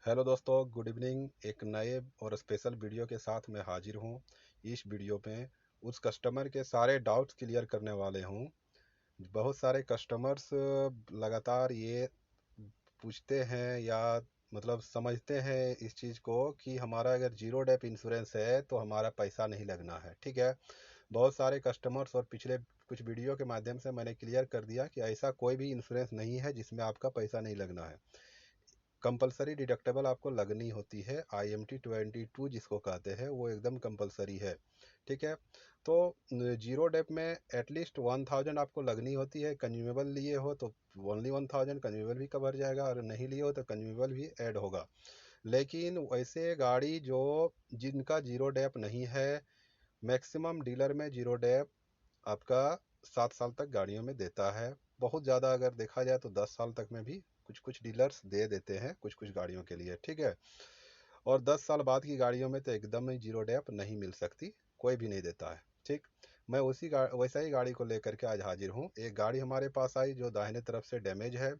Hello दोस्तों, good evening. एक नए और स्पेशल वीडियो के साथ मैं हाजिर हूँ। इस वीडियो में उस कस्टमर के सारे डाउट्स क्लियर करने वाले हूँ। बहुत सारे कस्टमर्स लगातार ये पूछते हैं या मतलब समझते हैं इस चीज़ को कि हमारा अगर जीरो डेप इंश्योरेंस है तो हमारा पैसा नहीं लगना है। ठीक है, बहुत सारे कस्टमर्स और पिछले कुछ वीडियो के माध्यम से मैंने क्लियर कर दिया कि ऐसा कोई भी इंश्योरेंस नहीं है जिसमें आपका पैसा नहीं लगना है। कंपलसरी डिडक्टेबल आपको लगनी होती है। IMT 22 जिसको कहते हैं वो एकदम कंपलसरी है। ठीक है, तो जीरो डेप में एटलीस्ट 1000 आपको लगनी होती है। कंज्यूमेबल लिए हो तो ओनली 1000 कंज्यूमेबल भी कवर जाएगा, और नहीं लिए हो तो कंज्यूमेबल भी ऐड होगा। लेकिन वैसे गाड़ी जो जिनका जीरो डेप नहीं है, मैक्सिमम डीलर में जीरो डेप आपका 7 साल तक गाड़ियों में देता है। बहुत ज़्यादा अगर देखा जाए तो 10 साल तक में भी कुछ कुछ डीलर्स दे देते हैं कुछ कुछ गाड़ियों के लिए। ठीक है, और 10 साल बाद की गाड़ियों में तो एकदम ही जीरो डैप नहीं मिल सकती, कोई भी नहीं देता है। ठीक, मैं वैसा ही गाड़ी को लेकर के आज हाजिर हूँ। एक गाड़ी हमारे पास आई जो दाहिने तरफ से डैमेज है,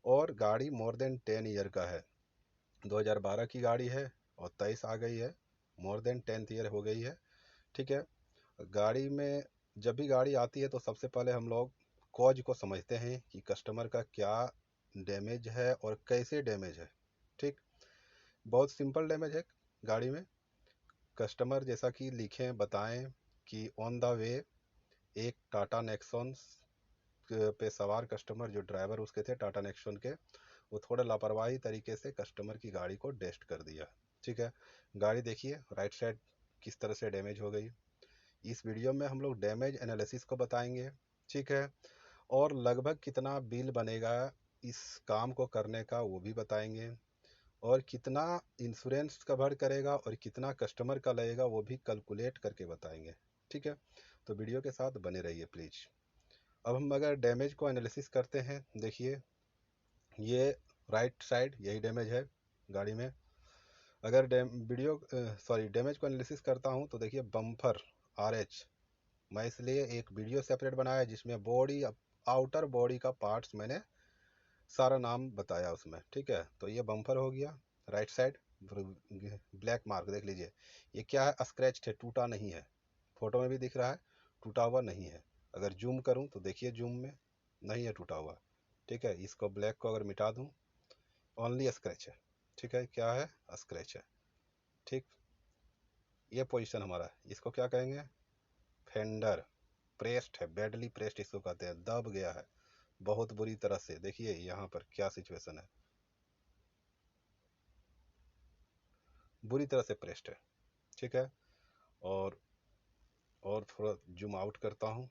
और गाड़ी मोर देन 10 ईयर का है। 2012 की गाड़ी है और 23 आ गई है, मोर देन 10th ईयर हो गई है। ठीक है, गाड़ी में जब भी गाड़ी आती है तो सबसे पहले हम लोग कॉज को समझते हैं कि कस्टमर का क्या डैमेज है और कैसे डैमेज है। ठीक, बहुत सिंपल डैमेज है गाड़ी में। कस्टमर जैसा कि लिखें बताएं कि ऑन द वे एक टाटा नेक्सॉन पे सवार कस्टमर, जो ड्राइवर उसके थे टाटा नेक्सॉन के, वो थोड़ा लापरवाही तरीके से कस्टमर की गाड़ी को डेस्ट कर दिया। ठीक है, गाड़ी देखिए राइट साइड किस तरह से डैमेज हो गई। इस वीडियो में हम लोग डैमेज एनालिसिस को बताएंगे। ठीक है, और लगभग कितना बिल बनेगा इस काम को करने का वो भी बताएंगे, और कितना इंश्योरेंस कवर करेगा और कितना कस्टमर का लगेगा वो भी कैलकुलेट करके बताएंगे। ठीक है, तो वीडियो के साथ बने रहिए प्लीज़। अब हम अगर डैमेज को एनालिसिस करते हैं, देखिए ये राइट साइड यही डैमेज है गाड़ी में। अगर डैमेज को एनालिसिस करता हूँ तो देखिए बम्पर RH, मैं इसलिए एक वीडियो सेपरेट बनाया जिसमें बॉडी, आउटर बॉडी का पार्ट्स मैंने सारा नाम बताया उसमें। ठीक है, तो ये बम्पर हो गया राइट साइड। ब्लैक मार्क देख लीजिए, ये क्या है, स्क्रैच है, टूटा नहीं है। फोटो में भी दिख रहा है, टूटा हुआ नहीं है। अगर जूम करूं तो देखिए जूम में नहीं है टूटा हुआ। ठीक है, इसको ब्लैक को अगर मिटा दूं, ओनली स्क्रैच है। ठीक है, क्या है, स्क्रैच है। ठीक, ये पोजीशन हमारा है। इसको क्या कहेंगे, फेंडर प्रेस्ड है, बैडली प्रेस्ड इसको कहते हैं, दब गया है बहुत बुरी तरह से। देखिए यहाँ पर क्या सिचुएशन है, बुरी तरह से प्रेस्ड है। ठीक है, और थोड़ा जूम आउट करता हूँ।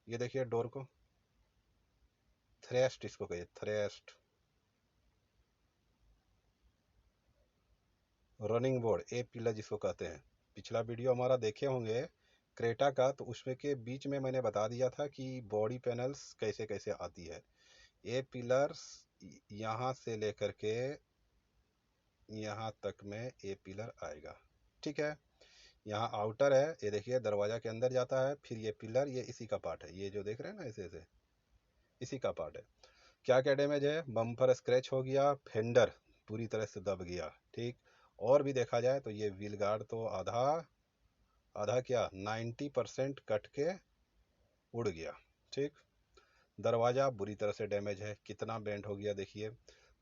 ये देखिए डोर को, थ्रेस्ट इसको कहिए, थ्रेस्ट। रनिंग बोर्ड, ए पिलर जिसको कहते हैं। पिछला वीडियो हमारा देखे होंगे क्रेटा का, तो उसमें के बीच में मैंने बता दिया था कि बॉडी पैनल्स कैसे कैसे आती है। ए पिलर्स यहाँ से लेकर के यहाँ तक में ए पिलर आएगा। ठीक है, यहाँ आउटर है, ये देखिए दरवाजा के अंदर जाता है, फिर ये पिलर, ये इसी का पार्ट है, ये जो देख रहे हैं ना ऐसे ऐसे, इसी का पार्ट है। क्या क्या डैमेज है, बम्पर स्क्रैच हो गया, फेंडर पूरी तरह से दब गया। ठीक, और भी देखा जाए तो ये व्हील गार्ड तो आधा आधा क्या 90% कट के उड़ गया। ठीक, दरवाज़ा बुरी तरह से डैमेज है, कितना बेंट हो गया देखिए।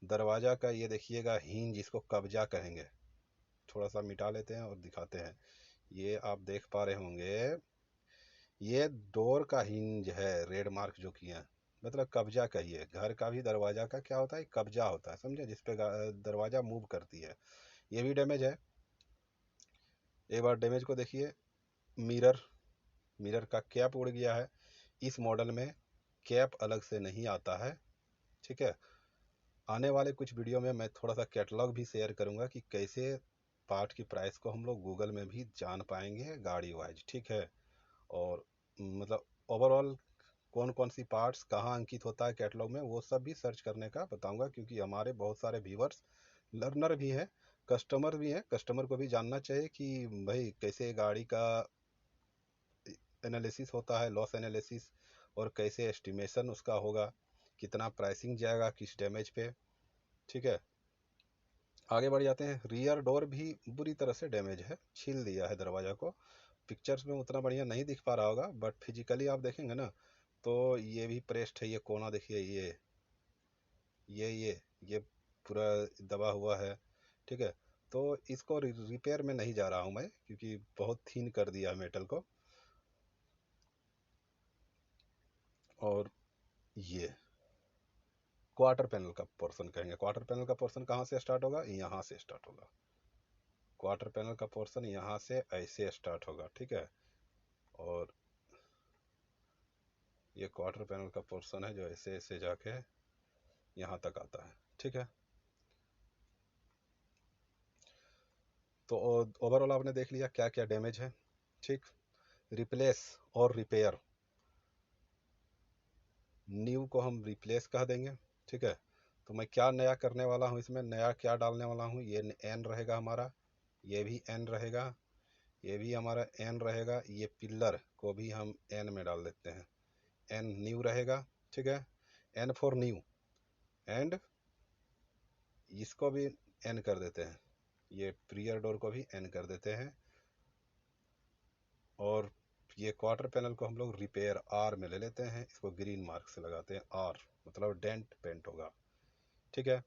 दरवाज़ा का ये देखिएगा हिंज, जिसको कब्जा कहेंगे, थोड़ा सा मिटा लेते हैं और दिखाते हैं। ये आप देख पा रहे होंगे, ये डोर का हिंज है, रेड मार्क जो किए हैं, मतलब कब्जा कहिए। घर का भी दरवाजा का क्या होता है, कब्जा होता है, समझे, जिसपे दरवाजा मूव करती है। ये भी डैमेज है। एक बार डैमेज को देखिए, मिरर, मिरर का कैप उड़ गया है। इस मॉडल में कैप अलग से नहीं आता है। ठीक है, आने वाले कुछ वीडियो में मैं थोड़ा सा कैटलॉग भी शेयर करूंगा कि कैसे पार्ट की प्राइस को हम लोग गूगल में भी जान पाएंगे गाड़ी वाइज। ठीक है, और मतलब ओवरऑल कौन कौन सी पार्ट्स कहाँ अंकित होता है कैटलॉग में, वो सब भी सर्च करने का बताऊंगा, क्योंकि हमारे बहुत सारे व्यूवर्स लर्नर भी हैं, कस्टमर भी हैं। कस्टमर को भी जानना चाहिए कि भाई कैसे गाड़ी का एनालिसिस होता है, लॉस एनालिसिस, और कैसे एस्टिमेशन उसका होगा। कितना प्राइसिंग जाएगा किस डैमेज पे। ठीक है, आगे बढ़ जाते हैं। रियर डोर भी बुरी तरह से डैमेज है, छील दिया है दरवाज़ा को। पिक्चर्स में उतना बढ़िया नहीं दिख पा रहा होगा, बट फिजिकली आप देखेंगे ना तो ये भी प्रेस्ड है। ये कोना देखिए, ये पूरा दबा हुआ है। ठीक है, तो इसको रिपेयर में नहीं जा रहा हूँ मैं, क्योंकि बहुत थीन कर दिया है मेटल को। और ये क्वार्टर पैनल का पोर्शन कहेंगे। क्वार्टर पैनल का पोर्शन कहाँ से स्टार्ट होगा? यहाँ से स्टार्ट होगा। क्वार्टर पैनल का पोर्शन यहाँ से ऐसे स्टार्ट होगा। ठीक है, और ये क्वार्टर पैनल का पोर्शन है जो ऐसे ऐसे जाके यहाँ तक आता है। ठीक है, तो ओवरऑल आपने देख लिया क्या क्या डैमेज है। ठीक, रिप्लेस और रिपेयर, न्यू को हम रिप्लेस कह देंगे। ठीक है, तो मैं क्या नया करने वाला हूँ इसमें, नया क्या डालने वाला हूँ, ये एन रहेगा हमारा, ये भी एन रहेगा, ये भी हमारा एन रहेगा। ये पिलर को भी हम एन में डाल देते हैं, एन न्यू रहेगा। ठीक है, एन फॉर न्यू, एंड इसको भी एन कर देते हैं, ये प्रियर डोर को भी एन कर देते हैं। और ये क्वार्टर पैनल को हम लोग रिपेयर आर में ले लेते हैं, इसको ग्रीन मार्क से लगाते हैं, आर मतलब डेंट पेंट होगा। ठीक है,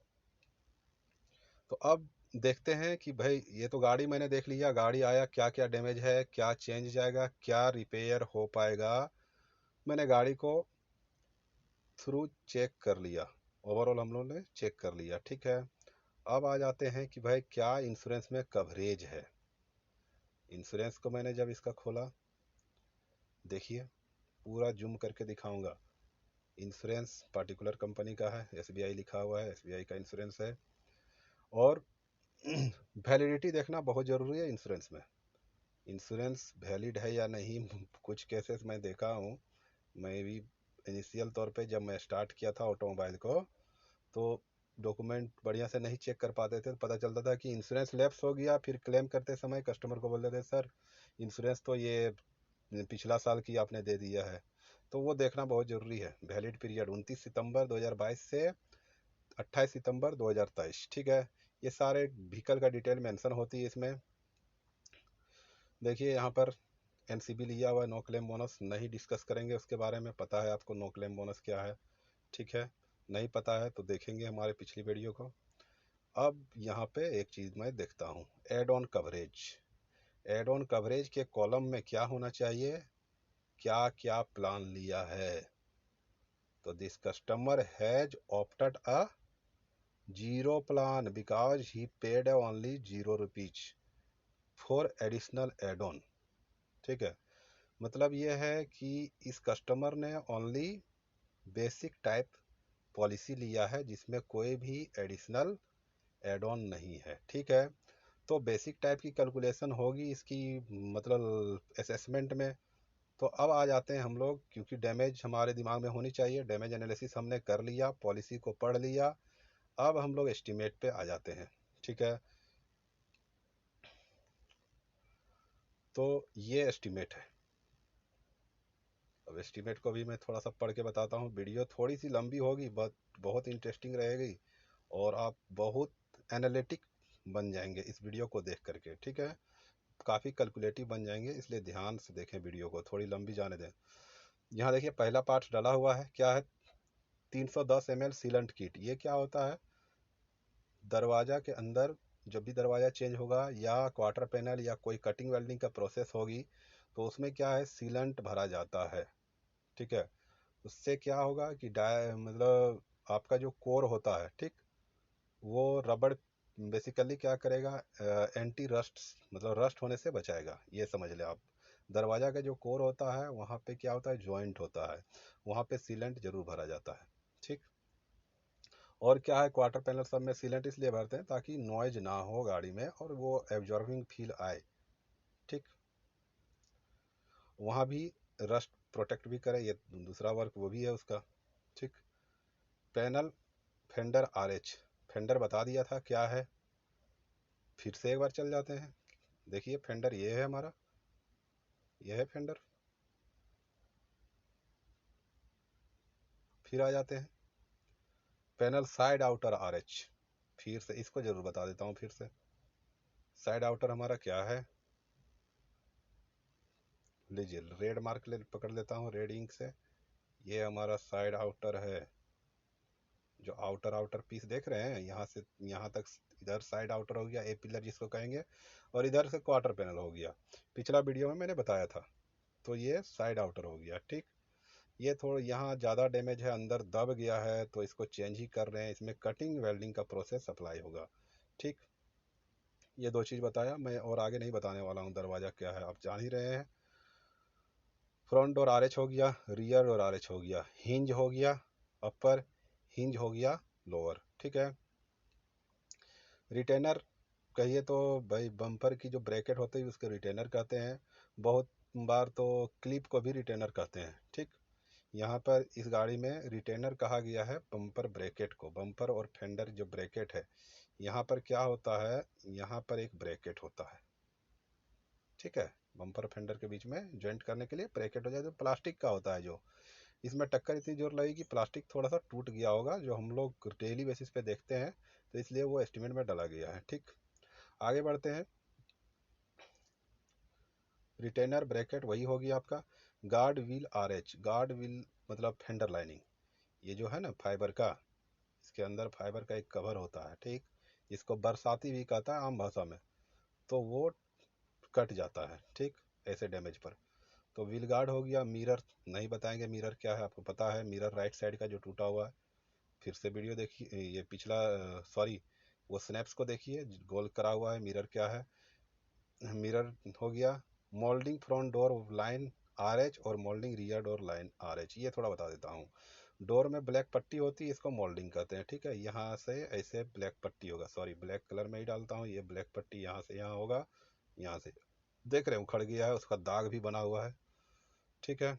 तो अब देखते हैं कि भाई ये तो गाड़ी मैंने देख लिया, गाड़ी आया, क्या क्या डैमेज है, क्या चेंज जाएगा, क्या रिपेयर हो पाएगा। मैंने गाड़ी को थ्रू चेक कर लिया, ओवरऑल हम लोगों ने चेक कर लिया। ठीक है, अब आ जाते हैं कि भाई क्या इंश्योरेंस में कवरेज है। इंश्योरेंस को मैंने जब इसका खोला, देखिए पूरा जूम करके दिखाऊंगा। इंश्योरेंस पार्टिकुलर कंपनी का है, एसबीआई लिखा हुआ है, एसबीआई का इंश्योरेंस है। और वैलिडिटी देखना बहुत ज़रूरी है इंश्योरेंस में, इंश्योरेंस वैलिड है या नहीं। कुछ केसेस मैं देखा हूँ, मैं भी इनिशियल तौर पे जब मैं स्टार्ट किया था ऑटोमोबाइल को, तो डॉक्यूमेंट बढ़िया से नहीं चेक कर पाते थे, तो पता चलता था कि इंश्योरेंस लैप्स हो गया, फिर क्लेम करते समय कस्टमर को बोल देते सर इंश्योरेंस तो ये पिछला साल की आपने दे दिया है। तो वो देखना बहुत ज़रूरी है। वैलिड पीरियड 29 सितंबर 2022 से 28 सितंबर 2023। ठीक है, ये सारे व्हीकल का डिटेल मेंशन होती है इसमें। देखिए यहाँ पर एनसीबी लिया हुआ है, नो क्लेम बोनस नहीं डिस्कस करेंगे उसके बारे में, पता है आपको नो क्लेम बोनस क्या है। ठीक है, नहीं पता है तो देखेंगे हमारे पिछली वीडियो को। अब यहाँ पे एक चीज़ मैं देखता हूँ, add on coverage. Add on coverage के कॉलम में क्या होना चाहिए, क्या क्या प्लान लिया है। तो this customer has opted a zero plan because he paid only ₹0 for additional add on. ठीक है, मतलब ये है कि इस कस्टमर ने ओनली बेसिक टाइप पॉलिसी लिया है, जिसमें कोई भी एडिशनल एड ऑन नहीं है। ठीक है, तो बेसिक टाइप की कैलकुलेशन होगी इसकी, मतलब असेसमेंट में। तो अब आ जाते हैं हम लोग, क्योंकि डैमेज हमारे दिमाग में होनी चाहिए, डैमेज एनालिसिस हमने कर लिया, पॉलिसी को पढ़ लिया, अब हम लोग एस्टीमेट पे आ जाते हैं। ठीक है, तो ये एस्टीमेट है। अब एस्टीमेट को भी मैं थोड़ा सा पढ़ के बताता हूँ, वीडियो थोड़ी सी लंबी होगी बट बहुत इंटरेस्टिंग रहेगी, और आप बहुत एनालिटिक बन जाएंगे इस वीडियो को देख करके। ठीक है, काफ़ी कैलकुलेटिव बन जाएंगे, इसलिए ध्यान से देखें वीडियो को, थोड़ी लंबी जाने दें। यहाँ देखिए पहला पार्ट डाला हुआ है, क्या है, 310 ml सीलेंट किट। ये क्या होता है, दरवाज़ा के अंदर जब भी दरवाज़ा चेंज होगा या क्वार्टर पैनल या कोई कटिंग वेल्डिंग का प्रोसेस होगी, तो उसमें क्या है, सीलेंट भरा जाता है। ठीक है, उससे क्या होगा कि डाय मतलब आपका जो कोर होता है, ठीक, वो रबड़ बेसिकली क्या करेगा, एंटी रस्ट, मतलब रस्ट होने से बचाएगा, ये समझ ले आप। दरवाज़ा का जो कोर होता है वहाँ पे क्या होता है, जॉइंट होता है, वहाँ पे सीलेंट जरूर भरा जाता है। ठीक, और क्या है, क्वार्टर पैनल सब में सीलेंट इसलिए भरते हैं ताकि नॉइज ना हो गाड़ी में और वो एब्जॉर्बिंग फील आए। ठीक, वहाँ भी रस्ट प्रोटेक्ट भी करे, ये दूसरा वर्क वो भी है उसका। ठीक, पैनल फेंडर आरएच, फेंडर बता दिया था क्या है, फिर से एक बार चल जाते हैं। देखिए फेंडर ये है हमारा, ये है फेंडर। फिर आ जाते हैं, पैनल साइड आउटर RH, फिर से इसको जरूर बता देता हूँ फिर से। साइड आउटर हमारा क्या है, लीजिए रेड मार्क पकड़ लेता हूँ रेड इंक से। ये हमारा साइड आउटर है, जो आउटर पीस देख रहे हैं यहाँ से यहाँ तक, इधर साइड आउटर हो गया, ए पिलर जिसको कहेंगे, और इधर से क्वार्टर पैनल हो गया। पिछला वीडियो में मैंने बताया था। तो ये साइड आउटर हो गया, ठीक। ये थोड़ा यहाँ ज़्यादा डैमेज है, अंदर दब गया है, तो इसको चेंज ही कर रहे हैं। इसमें कटिंग वेल्डिंग का प्रोसेस अप्लाई होगा, ठीक। ये दो चीज़ बताया मैं, और आगे नहीं बताने वाला हूँ। दरवाज़ा क्या है आप जान ही रहे हैं। फ्रंट डोर RH हो गया, रियर डोर RH हो गया, हिंज हो गया अपर, हिंज हो गया लोअर, ठीक है। रिटेनर कहिए तो भाई बम्पर की जो ब्रैकेट होती है उसको रिटेनर कहते हैं। बहुत बार तो क्लिप को भी रिटेनर कहते हैं, ठीक। यहाँ पर इस गाड़ी में रिटेनर कहा गया है बम्पर ब्रैकेट को। बम्पर और फेंडर जो ब्रैकेट है, यहाँ पर क्या होता है, यहाँ पर एक ब्रैकेट होता है, ठीक है। बम्पर फेंडर के बीच में जॉइंट करने के लिए ब्रैकेट हो जाए, तो प्लास्टिक का होता है। जो इसमें टक्कर इतनी जोर लगी कि प्लास्टिक थोड़ा सा टूट गया होगा, जो हम लोग डेली बेसिस पे देखते हैं, तो इसलिए वो एस्टिमेट में डाला गया है, ठीक। आगे बढ़ते हैं। रिटेनर ब्रैकेट वही होगी आपका। Guard wheel RH, guard wheel मतलब फेंडर लाइनिंग, ये जो है ना फाइबर का, इसके अंदर फाइबर का एक कवर होता है, ठीक। इसको बरसाती भी कहता है आम भाषा में। तो वो कट जाता है, ठीक, ऐसे डैमेज पर। तो व्हील गार्ड हो गया। मिरर नहीं बताएंगे, मिरर क्या है आपको पता है। मिरर राइट साइड का जो टूटा हुआ है, फिर से वीडियो देखिए, ये पिछला सॉरी वो स्नैप्स को देखिए, गोल करा हुआ है। मिरर क्या है, मिरर हो गया। Moulding front door line RH और moulding rear door line RH, ये थोड़ा बता देता हूँ। डोर में ब्लैक पट्टी होती है, इसको मोल्डिंग कहते हैं, ठीक है। यहाँ से ऐसे ब्लैक पट्टी होगा, सॉरी ब्लैक कलर में ही डालता हूँ। ये ब्लैक पट्टी यहाँ से यहाँ होगा, यहाँ से देख रहे हैं उखड़ गया है, उसका दाग भी बना हुआ है, ठीक है।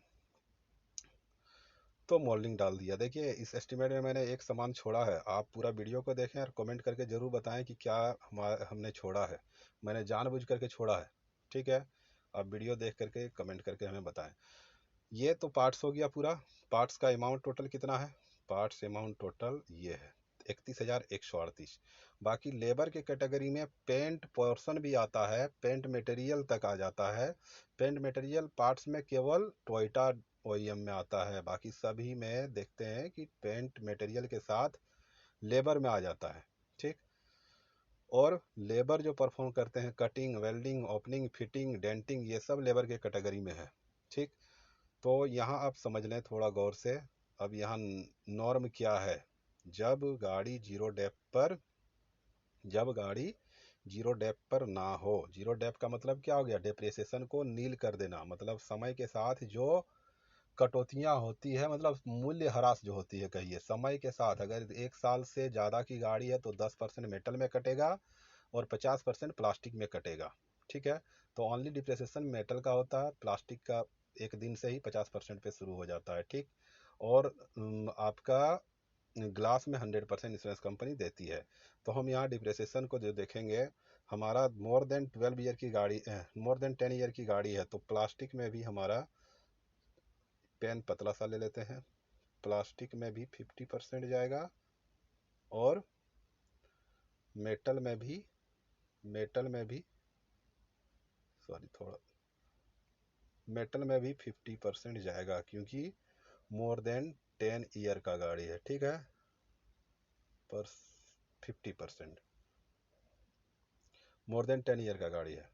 तो मोल्डिंग डाल दिया। देखिए इस एस्टीमेट में मैंने एक सामान छोड़ा है, आप पूरा वीडियो को देखें और कमेंट करके ज़रूर बताएं कि क्या हमने छोड़ा है। मैंने जानबूझ करके छोड़ा है, ठीक है। आप वीडियो देख करके कमेंट करके हमें बताएं। ये तो पार्ट्स हो गया पूरा। पार्ट्स का अमाउंट टोटल कितना है, पार्ट्स अमाउंट टोटल ये है 31,138। बाकी लेबर के कैटेगरी में पेंट पोर्शन भी आता है, पेंट मटेरियल तक आ जाता है। पेंट मटेरियल पार्ट्स में केवल टोयोटा OEM में आता है, बाकी सभी में देखते हैं कि पेंट मटेरियल के साथ लेबर में आ जाता है, ठीक। और लेबर जो परफॉर्म करते हैं cutting welding opening fitting denting, ये सब लेबर के कैटेगरी में है, ठीक। तो यहाँ आप समझ लें थोड़ा गौर से। अब यहाँ नॉर्म क्या है, जब गाड़ी जीरो डेप पर, जब गाड़ी जीरो डेप पर ना हो। जीरो डेप का मतलब क्या हो गया, डेप्रिसिएशन को नील कर देना, मतलब समय के साथ जो कटौतियाँ होती है, मतलब मूल्य ह्रास जो होती है, कहिए समय के साथ। अगर 1 साल से ज़्यादा की गाड़ी है तो 10% मेटल में कटेगा और 50% प्लास्टिक में कटेगा, ठीक है। तो ओनली डिप्रिसिएशन मेटल का होता है, प्लास्टिक का 1 दिन से ही 50% पे शुरू हो जाता है, ठीक। और आपका ग्लास में 100% इंश्योरेंस कंपनी देती है। तो हम यहाँ डिप्रिसिएशन को जो देखेंगे, हमारा मोर देन 12 ईयर की गाड़ी, मोर देन 10 ईयर की गाड़ी है, तो प्लास्टिक में भी हमारा, पेन पतला सा ले लेते हैं, प्लास्टिक में भी 50% जाएगा, और मेटल में भी, मेटल में भी सॉरी थोड़ा, मेटल में भी 50% जाएगा, क्योंकि मोर देन 10 ईयर का गाड़ी है, ठीक है। पर 50%, मोर देन 10 ईयर का गाड़ी है,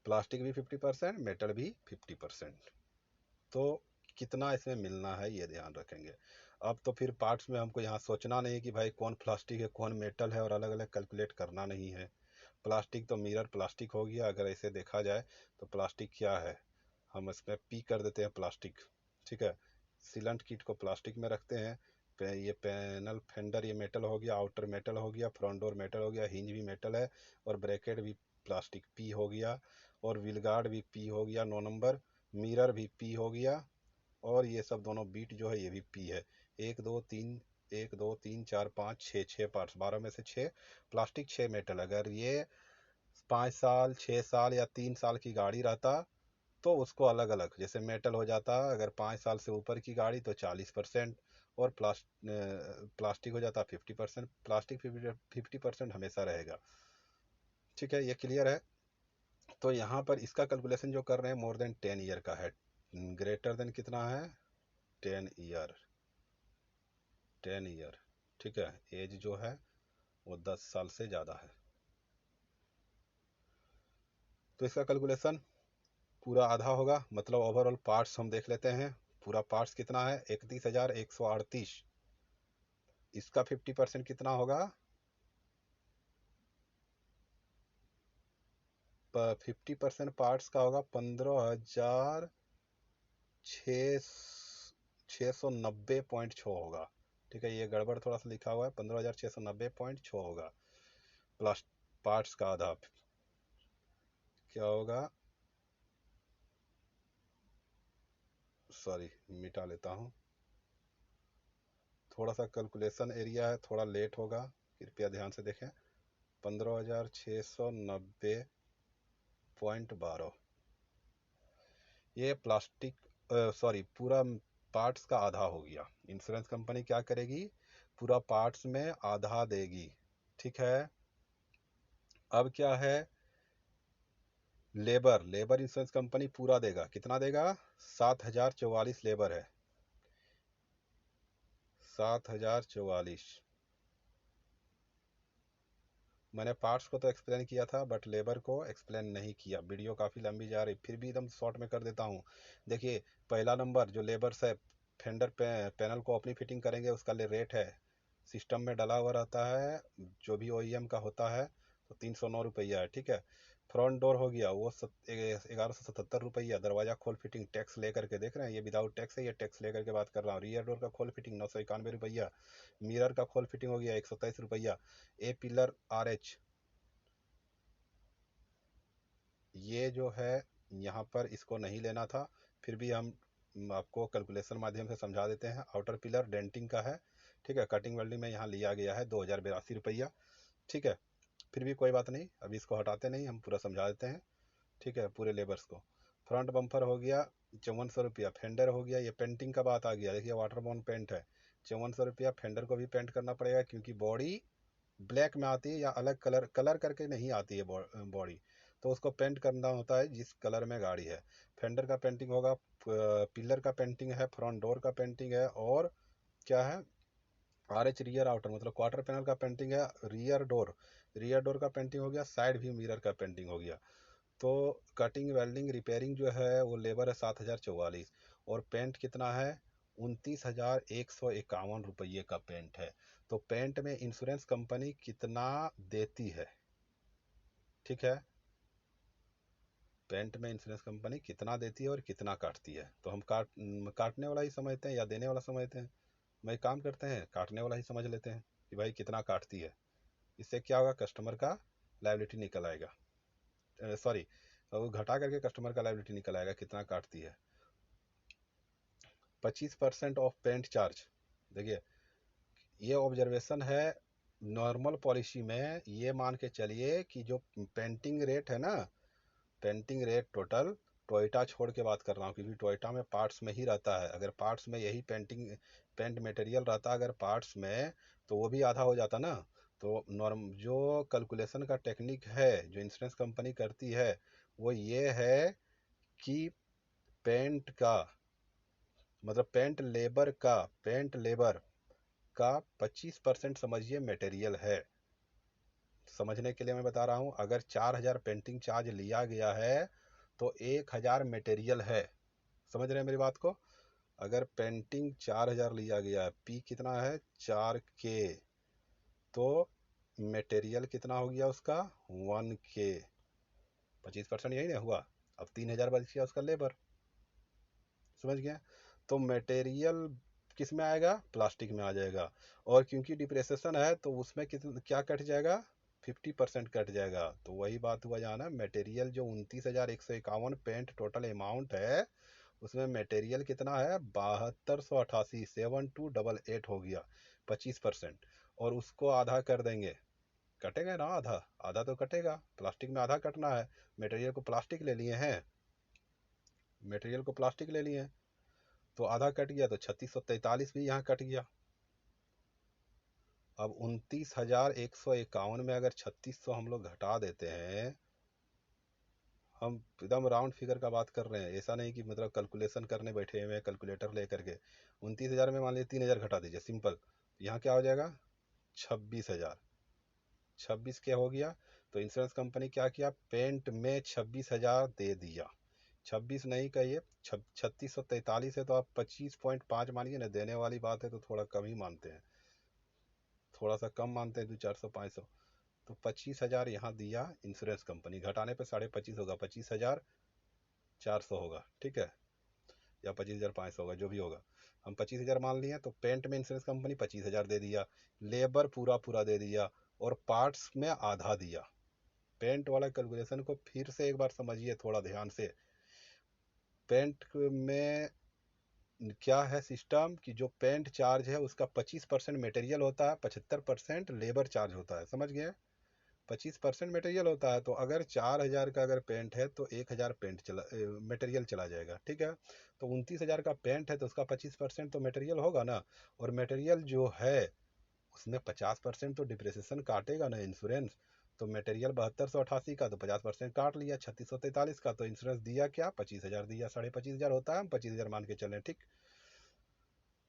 प्लास्टिक भी 50%, मेटल भी 50%। तो कितना इसमें मिलना है ये ध्यान रखेंगे। अब तो फिर पार्ट्स में हमको यहाँ सोचना नहीं कि भाई कौन प्लास्टिक है कौन मेटल है, और अलग अलग कैलकुलेट करना नहीं है। प्लास्टिक तो मिरर प्लास्टिक हो गया, अगर ऐसे देखा जाए तो प्लास्टिक क्या है, हम इसमें पी कर देते हैं प्लास्टिक, ठीक है। सीलेंट किट को प्लास्टिक में रखते हैं। ये पैनल फेंडर ये मेटल हो गया, आउटर मेटल हो गया, फ्रंट डोर मेटल हो गया, हिंज भी मेटल है, और ब्रैकेट भी प्लास्टिक पी हो गया, और व्हील गार्ड भी पी हो गया 9 नंबर, मिरर भी पी हो गया, और ये सब दोनों बीट जो है ये भी पी है। 1 2 3 6 पार्ट्स, 12 में से 6 प्लास्टिक 6 मेटल। अगर ये 5 साल 6 साल या 3 साल की गाड़ी रहता तो उसको अलग अलग जैसे मेटल हो जाता। अगर 5 साल से ऊपर की गाड़ी तो 40%, और प्लास्टिक हो जाता 50%। प्लास्टिक 50% हमेशा रहेगा। ठीक है, ये क्लियर है। तो यहाँ पर इसका कैलकुलेशन जो कर रहे हैं मोर देन 10 ईयर का है। ग्रेटर देन कितना है? 10 ईयर। 10 ईयर, ठीक है। एज जो है वो 10 साल से ज़्यादा है। तो इसका कैलकुलेशन पूरा आधा होगा, मतलब ओवरऑल पार्ट्स हम देख लेते हैं। पूरा पार्ट्स कितना है? 31,138। इसका 50% कितना होगा? 50% पार्ट्स का होगा 15,690.6 होगा। ठीक है, ये गड़बड़ थोड़ा सा लिखा हुआ है, 15,690.6 होगा। प्लस पार्ट्स का आधा क्या होगा? सॉरी, मिटा लेता हूँ। थोड़ा सा कैलकुलेशन एरिया है, थोड़ा लेट होगा, कृपया ध्यान से देखें। 15,690.12 ये प्लास्टिक, सॉरी, पूरा पार्ट्स का आधा हो गया। इंश्योरेंस कंपनी क्या करेगी? पूरा पार्ट्स में आधा देगी। ठीक है। अब क्या है? लेबर इंश्योरेंस कंपनी पूरा देगा। कितना देगा? 7,044 लेबर है। 7,044। मैंने पार्ट्स को तो एक्सप्लेन किया था, बट लेबर को एक्सप्लेन नहीं किया। वीडियो काफ़ी लंबी जा रही, फिर भी एकदम शॉर्ट में कर देता हूँ। देखिए, पहला नंबर जो लेबर्स है, फेंडर पैनल को अपनी फिटिंग करेंगे, उसका रेट है, सिस्टम में डला हुआ रहता है, जो भी ओईएम का होता है, तो 309 रुपया है। ठीक है। फ्रंट डोर हो गया वो 1177 रुपया। दरवाजा खोल फिटिंग टैक्स लेकर के, देख रहे हैं, ये विदाउट टैक्स है, ये टैक्स लेकर के बात कर रहा हूँ। रियर डोर का खोल फिटिंग 991 रुपया। मिरर का खोल फिटिंग हो गया 123 रुपया। ए पिलर RH, ये जो है यहाँ पर इसको नहीं लेना था, फिर भी हम आपको कैलकुलेशन माध्यम से समझा देते हैं। आउटर पिलर डेंटिंग का है। ठीक है, कटिंग वेल्डिंग में यहाँ लिया गया है 2,082 रुपया। ठीक है, फिर भी कोई बात नहीं, अभी इसको हटाते नहीं, हम पूरा समझा देते हैं। ठीक है, पूरे लेबर्स को। फ्रंट बम्पर हो गया 5400 रुपया। फेंडर हो गया, ये पेंटिंग का बात आ गया, देखिए वाटरबॉर्न पेंट है 5400 रुपया। फेंडर को भी पेंट करना पड़ेगा, क्योंकि बॉडी ब्लैक में आती है या अलग कलर कलर करके नहीं आती है बॉडी, तो उसको पेंट करना होता है जिस कलर में गाड़ी है। फेंडर का पेंटिंग होगा, पिलर का पेंटिंग है, फ्रंट डोर का पेंटिंग है, और क्या है? RH रियर आउटर, मतलब क्वार्टर पैनल का पेंटिंग है। रियर डोर का पेंटिंग हो गया। साइड व्यू मिरर का पेंटिंग हो गया। तो कटिंग वेल्डिंग रिपेयरिंग जो है वो लेबर है 7,044, और पेंट कितना है? 29,151 रुपये का पेंट है। तो पेंट में इंश्योरेंस कंपनी कितना देती है? ठीक है, पेंट में इंश्योरेंस कंपनी कितना देती है और कितना काटती है, तो हम काटने वाला ही समझते हैं या देने वाला समझते हैं? भाई काम करते हैं, काटने वाला ही समझ लेते हैं कि भाई कितना काटती है। इससे क्या होगा? कस्टमर का लायबिलिटी निकल आएगा, सॉरी, वो घटा करके कस्टमर का लायबिलिटी निकल आएगा कितना काटती है। 25% ऑफ पेंट चार्ज। देखिए, ये ऑब्जर्वेशन है। नॉर्मल पॉलिसी में ये मान के चलिए कि जो पेंटिंग रेट है ना, पेंटिंग रेट टोटल, टोयोटा छोड़ के बात कर रहा हूँ, क्योंकि टोयोटा में पार्ट्स में ही रहता है। अगर पार्ट्स में यही पेंट मटेरियल रहता अगर पार्ट्स में, तो वो भी आधा हो जाता ना। तो नॉर्म जो कैलकुलेशन का टेक्निक है जो इंश्योरेंस कंपनी करती है, वो ये है कि पेंट का, मतलब पेंट लेबर का 25% समझिए मटेरियल है। समझने के लिए मैं बता रहा हूँ, अगर 4,000 पेंटिंग चार्ज लिया गया है तो 1,000 मटेरियल है। समझ रहे हैं मेरी बात को? अगर पेंटिंग 4,000 लिया गया है, P कितना है? 4K, तो मटेरियल कितना हो गया उसका? 1K। 25% यही ना हुआ। अब 3,000 बच गया उसका लेबर। समझ गए? तो मटेरियल किस में आएगा? प्लास्टिक में आ जाएगा। और क्योंकि डिप्रेसेशन है तो उसमें क्या कट जाएगा? 50% कट जाएगा। तो वही बात हुआ जाना, मटेरियल जो 29,151 पेंट टोटल अमाउंट है, उसमें मटेरियल कितना है? 7288, 7288 हो गया। 25%, और उसको आधा कर देंगे। कटेगा ना आधा? आधा तो कटेगा, प्लास्टिक में आधा कटना है। मटेरियल को प्लास्टिक ले लिए हैं, मटेरियल को प्लास्टिक ले लिए हैं, तो आधा कट गया, तो 3643 भी यहाँ कट गया। अब 29,151 में अगर 3600 हम लोग घटा देते हैं, हम एकदम राउंड फिगर का बात कर रहे हैं, ऐसा नहीं कि मतलब कैलकुलेशन करने बैठे हुए हैं कैलकुलेटर लेकर के। 29,000 में मान लीजिए 3,000 घटा दीजिए, सिंपल। यहाँ क्या हो जाएगा? 26,000। 26 क्या हो गया? तो इंश्योरेंस कंपनी क्या किया? पेंट में 26,000 दे दिया। 26 नहीं कहिए, 3643 है तो आप 25.5 मानिए ना। देने वाली बात है तो थोड़ा कम ही मानते हैं, थोड़ा सा कम मानते हैं, 200, 400, 500। तो 25,000 यहाँ दिया इंश्योरेंस कंपनी। घटाने पे 25,500 होगा, 25,400 होगा, ठीक है, या 25,500 होगा, जो भी होगा। हम 25,000 मान लिए, तो पेंट में इंश्योरेंस कंपनी 25,000 दे दिया, लेबर पूरा पूरा दे दिया, और पार्ट्स में आधा दिया। पेंट वाला कैलकुलेशन को फिर से एक बार समझिए थोड़ा ध्यान से। पेंट में क्या है सिस्टम, कि जो पेंट चार्ज है उसका 25% मटेरियल होता है, 75% लेबर चार्ज होता है, समझ गए? 25% मटेरियल होता है, तो अगर 4,000 का अगर पेंट है तो 1,000 पेंट चला मटेरियल चला जाएगा, ठीक है। तो 29,000 का पेंट है तो उसका 25% तो मटेरियल होगा ना। और मटेरियल जो है उसमें 50% तो डिप्रेसिएशन काटेगा ना इंश्योरेंस। तो मटेरियल 7288 का, तो 50% काट लिया 3643 का, तो इंश्योरेंस दिया क्या? 25,000 दिया। 25,500 होता है, हम 25,000 मान के चलें, ठीक।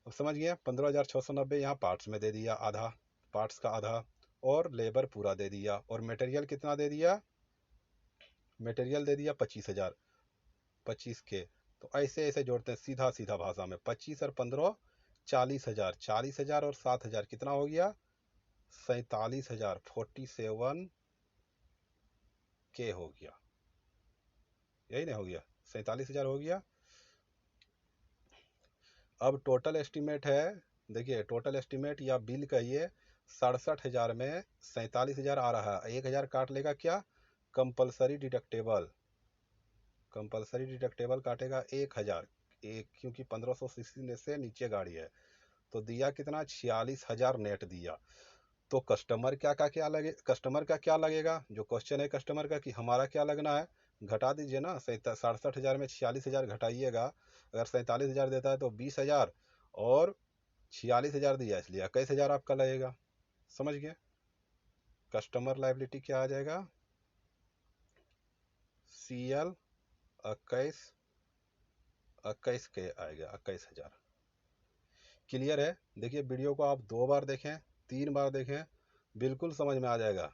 अब समझ गया। 15,690 यहाँ पार्ट्स में दे दिया आधा, पार्ट्स का आधा, और लेबर पूरा दे दिया। और मटेरियल कितना दे दिया? मटेरियल दे दिया 25,000, 25 के। तो ऐसे ऐसे जोड़ते हैं सीधा सीधा भाषा में। 25 और 15 40,000, 40,000 और 7,000 कितना हो गया? 47,000, 47 के हो गया। यही नहीं हो गया? 47,000 हो गया। अब टोटल एस्टिमेट है, देखिए टोटल एस्टिमेट या बिल कहिए, 67,000 में 47,000 आ रहा है। 1,000 काट लेगा क्या? Compulsory deductible. कंपलसरी डिडक्टेबल काटेगा 1,000, एक, क्योंकि 1500 से नीचे गाड़ी है। तो दिया कितना? 46,000 नेट दिया। तो कस्टमर का क्या लगेगा? जो क्वेश्चन है कस्टमर का कि हमारा क्या लगना है, घटा दीजिए ना। 67,000 में 46,000 घटाइएगा। अगर 47,000 देता है तो 20,000, और 46,000 दिया इसलिए 21,000 आपका लगेगा। समझ गए? कस्टमर लाइबिलिटी क्या आ जाएगा? CL 21, 21 के आएगा, 21,000। क्लियर है? देखिए वीडियो को आप 2 बार देखें, 3 बार देखें, बिल्कुल समझ में आ जाएगा।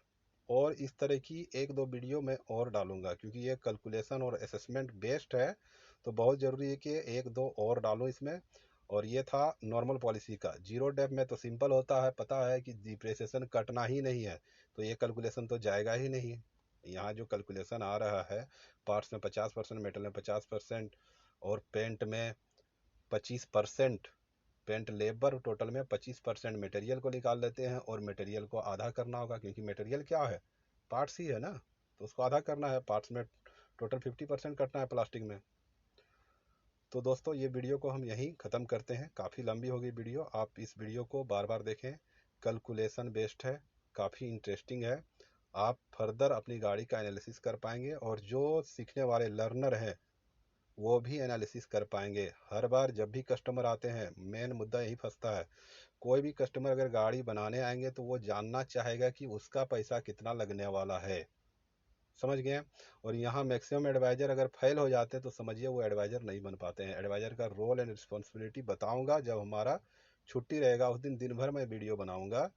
और इस तरह की 1-2 वीडियो मैं और डालूंगा, क्योंकि ये कैलकुलेशन और असेसमेंट बेस्ड है, तो बहुत ज़रूरी है कि 1-2 और डालूं इसमें। और ये था नॉर्मल पॉलिसी का। जीरो डेप में तो सिंपल होता है, पता है कि डिप्रेसिएशन कटना ही नहीं है, तो ये कैलकुलेशन तो जाएगा ही नहीं। यहाँ जो कैलकुलेशन आ रहा है, पार्ट्स में 50%, मेटल में 50%, और पेंट में 25%, पेंट लेबर टोटल में 25% मटेरियल को निकाल लेते हैं, और मटेरियल को आधा करना होगा, क्योंकि मटेरियल क्या है? पार्ट्स ही है ना, तो उसको आधा करना है। पार्ट्स में टोटल 50% कटना है प्लास्टिक में। तो दोस्तों ये वीडियो को हम यहीं ख़त्म करते हैं, काफ़ी लंबी हो गई वीडियो। आप इस वीडियो को बार बार देखें, कैलकुलेशन बेस्ड है, काफ़ी इंटरेस्टिंग है। आप फर्दर अपनी गाड़ी का एनालिसिस कर पाएंगे, और जो सीखने वाले लर्नर हैं वो भी एनालिसिस कर पाएंगे। हर बार जब भी कस्टमर आते हैं, मेन मुद्दा यही फंसता है। कोई भी कस्टमर अगर गाड़ी बनाने आएंगे तो वो जानना चाहेगा कि उसका पैसा कितना लगने वाला है, समझ गए? और यहाँ मैक्सिमम एडवाइज़र अगर फेल हो जाते हैं तो समझिए वो एडवाइज़र नहीं बन पाते हैं। एडवाइज़र का रोल एंड रिस्पॉन्सिबिलिटी बताऊंगा जब हमारा छुट्टी रहेगा, उस दिन दिन भर मैं वीडियो बनाऊंगा,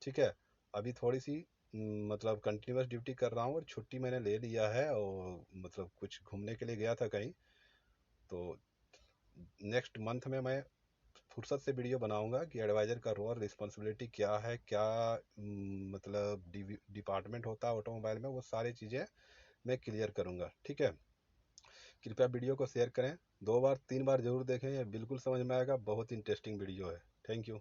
ठीक है। अभी थोड़ी सी मतलब कंटिन्यूस ड्यूटी कर रहा हूँ, और छुट्टी मैंने ले लिया है, और मतलब कुछ घूमने के लिए गया था कहीं। तो नेक्स्ट मंथ में मैं फुर्सत से वीडियो बनाऊंगा कि एडवाइज़र का रोल रिस्पॉन्सिबिलिटी क्या है, क्या मतलब डिपार्टमेंट होता है ऑटोमोबाइल में, वो सारी चीज़ें मैं क्लियर करूंगा, ठीक है। कृपया वीडियो को शेयर करें, 2 बार 3 बार जरूर देखें, ये बिल्कुल समझ में आएगा। बहुत इंटरेस्टिंग वीडियो है। Thank you.